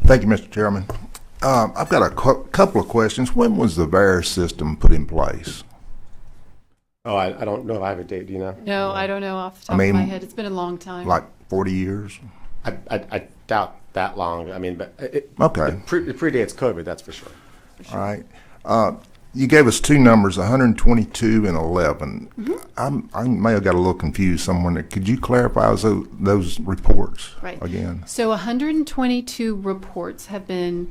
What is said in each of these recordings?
Thank you, Mr. Chairman. I've got a couple of questions. When was the VAERS system put in place? Oh, I don't know if I have a date. Do you know? No, I don't know off the top of my head. It's been a long time. Like 40 years? I doubt that long. I mean, but it predates COVID, that's for sure. All right. You gave us two numbers, 122 and 11. Mm-hmm. I may have got a little confused somewhere. Could you clarify those reports again? So 122 reports have been,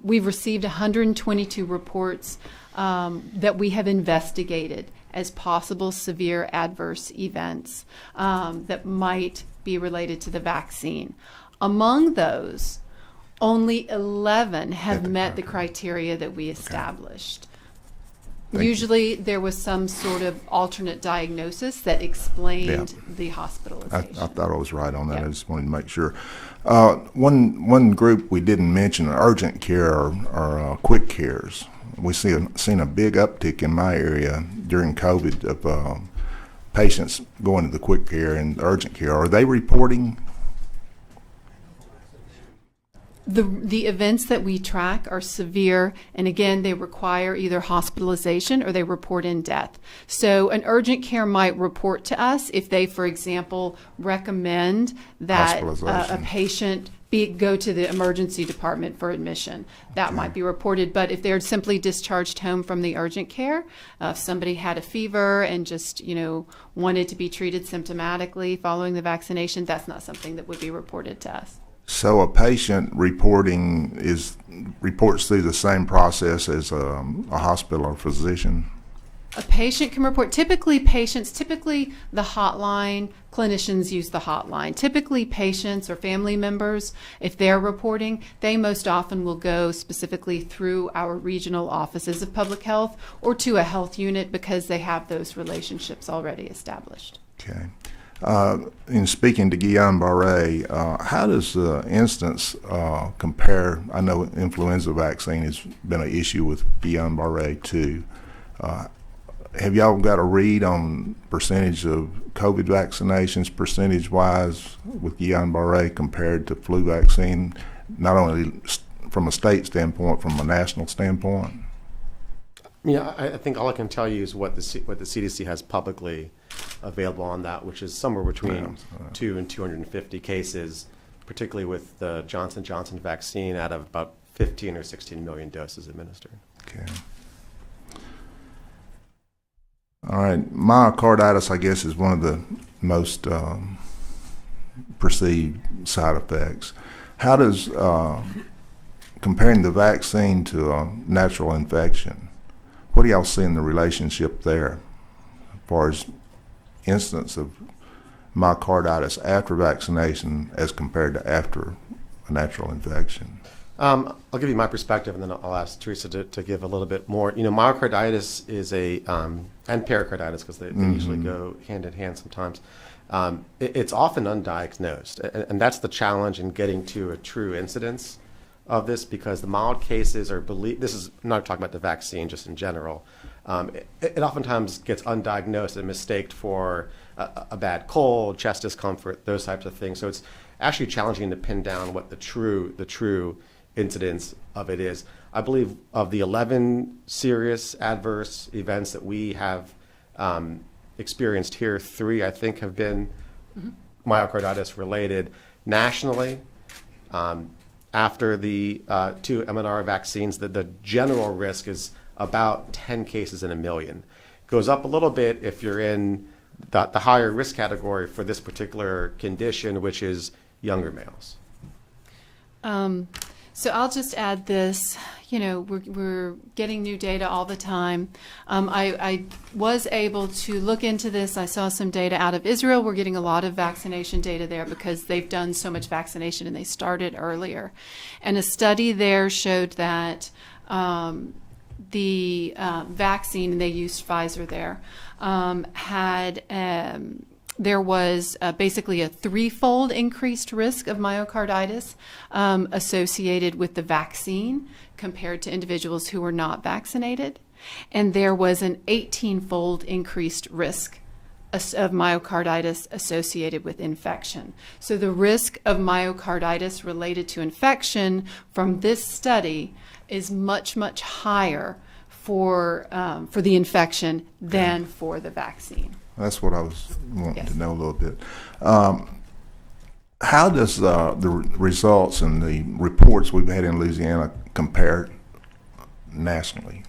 we've received 122 reports that we have investigated as possible severe adverse events that might be related to the vaccine. Among those, only 11 have met the criteria that we established. Usually there was some sort of alternate diagnosis that explained the hospitalization. I thought I was right on that. I just wanted to make sure. One group we didn't mention, urgent care or quick cares. We've seen a big uptick in my area during COVID of patients going to the quick care and urgent care. Are they reporting? The events that we track are severe, and again, they require either hospitalization or they report in death. So an urgent care might report to us if they, for example, recommend that a patient go to the emergency department for admission. That might be reported, but if they're simply discharged home from the urgent care, if somebody had a fever and just, wanted to be treated symptomatically following the vaccination, that's not something that would be reported to us. So a patient reports through the same process as a hospital or physician? A patient can report. Typically the hotline, clinicians use the hotline. Typically patients or family members, if they're reporting, they most often will go specifically through our regional offices of public health or to a health unit because they have those relationships already established. Okay. In speaking to Guillain-Barré, how does the instance compare? I know influenza vaccine has been an issue with Guillain-Barré too. Have y'all got a read on percentage of COVID vaccinations percentage-wise with Guillain-Barré compared to flu vaccine, not only from a state standpoint, from a national standpoint? I think all I can tell you is what the CDC has publicly available on that, which is somewhere between 2 and 250 cases, particularly with the Johnson & Johnson vaccine out of about 15 or 16 million doses administered. Okay. All right. Myocarditis, I guess, is one of the most perceived side effects. How does comparing the vaccine to a natural infection, what do y'all see in the relationship there as far as instance of myocarditis after vaccination as compared to after a natural infection? I'll give you my perspective, and then I'll ask Teresa to give a little bit more. Myocarditis is and pericarditis, because they usually go hand in hand sometimes. It's often undiagnosed, and that's the challenge in getting to a true incidence of this, because the mild cases are this is I'm not talking about the vaccine, just in general. It oftentimes gets undiagnosed and mistaked for a bad cold, chest discomfort, those types of things. So it's actually challenging to pin down what the true incidence of it is. I believe of the 11 serious adverse events that we have experienced here, 3 I think have been myocarditis related nationally. After the 2 MNR vaccines, the general risk is about 10 cases in a million. Goes up a little bit if you're in the higher risk category for this particular condition, which is younger males. So I'll just add this. We're getting new data all the time. I was able to look into this. I saw some data out of Israel. We're getting a lot of vaccination data there because they've done so much vaccination and they started earlier. And a study there showed that the vaccine, and they used Pfizer there, there was basically a 3-fold increased risk of myocarditis associated with the vaccine compared to individuals who were not vaccinated. And there was an 18-fold increased risk of myocarditis associated with infection. So the risk of myocarditis related to infection from this study is much, much higher for the infection than for the vaccine. That's what I was wanting Yes. to know a little bit. How does the results and the reports we've had in Louisiana compare nationally?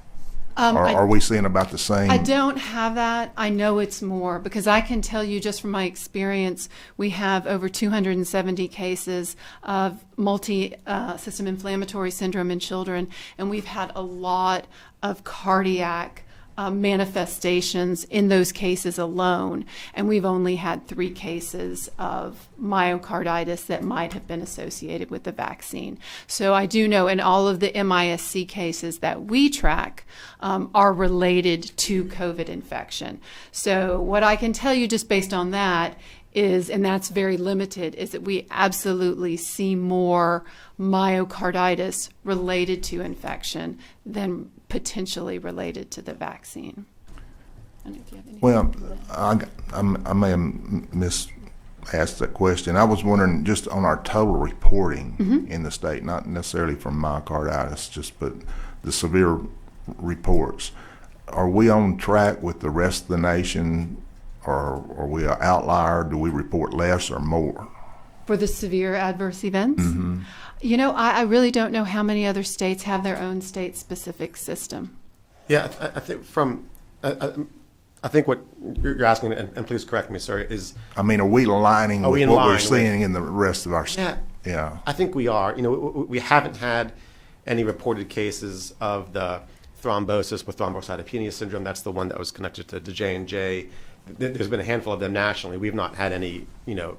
Are we seeing about the same? I don't have that. I know it's more because I can tell you just from my experience, we have over 270 cases of multi-system inflammatory syndrome in children, and we've had a lot of cardiac manifestations in those cases alone, and we've only had 3 cases of myocarditis that might have been associated with the vaccine. So I do know in all of the MISC cases that we track are related to COVID infection. So what I can tell you just based on that is, and that's very limited, is that we absolutely see more myocarditis related to infection than potentially related to the vaccine. I don't know if you have anything. Well, I may have asked that question. I was wondering just on our total reporting in the state, not necessarily from myocarditis, but the severe reports. Are we on track with the rest of the nation, or are we an outlier? Do we report less or more? For the severe adverse events? You know, I really don't know how many other states have their own state-specific system. Yeah, I think I think what you're asking, and please correct me, sir, is I mean, are we aligning Are we with in what line we're with- seeing in the rest of our state? Yeah. I think we are. You know, we haven't had any reported cases of the thrombosis with thrombocytopenia syndrome. That's the one that was connected to J&J. There's been a handful of them nationally. We've not had any,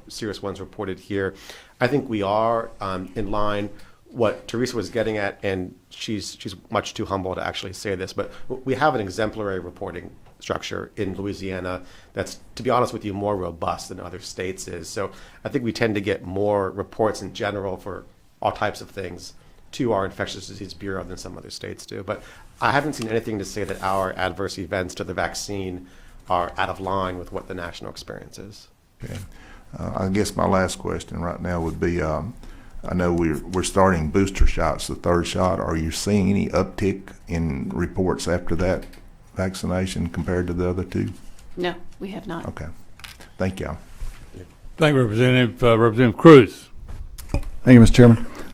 serious ones reported here. I think we are in line. What Teresa was getting at, and she's much too humble to actually say this, but we have an exemplary reporting structure in Louisiana that's, to be honest with you, more robust than other states is. So I think we tend to get more reports in general for all types of things to our infectious disease bureau than some other states do. But I haven't seen anything to say that our adverse events to the vaccine are out of line with what the national experience is. Okay. I guess my last question right now would be, I know we're starting booster shots, the 3rd shot. Are you seeing any uptick in reports after that vaccination compared to the other 2? No, we have not. Okay. Thank y'all. Thank you, Representative. Representative Cruz. Thank you, Mr. Chairman.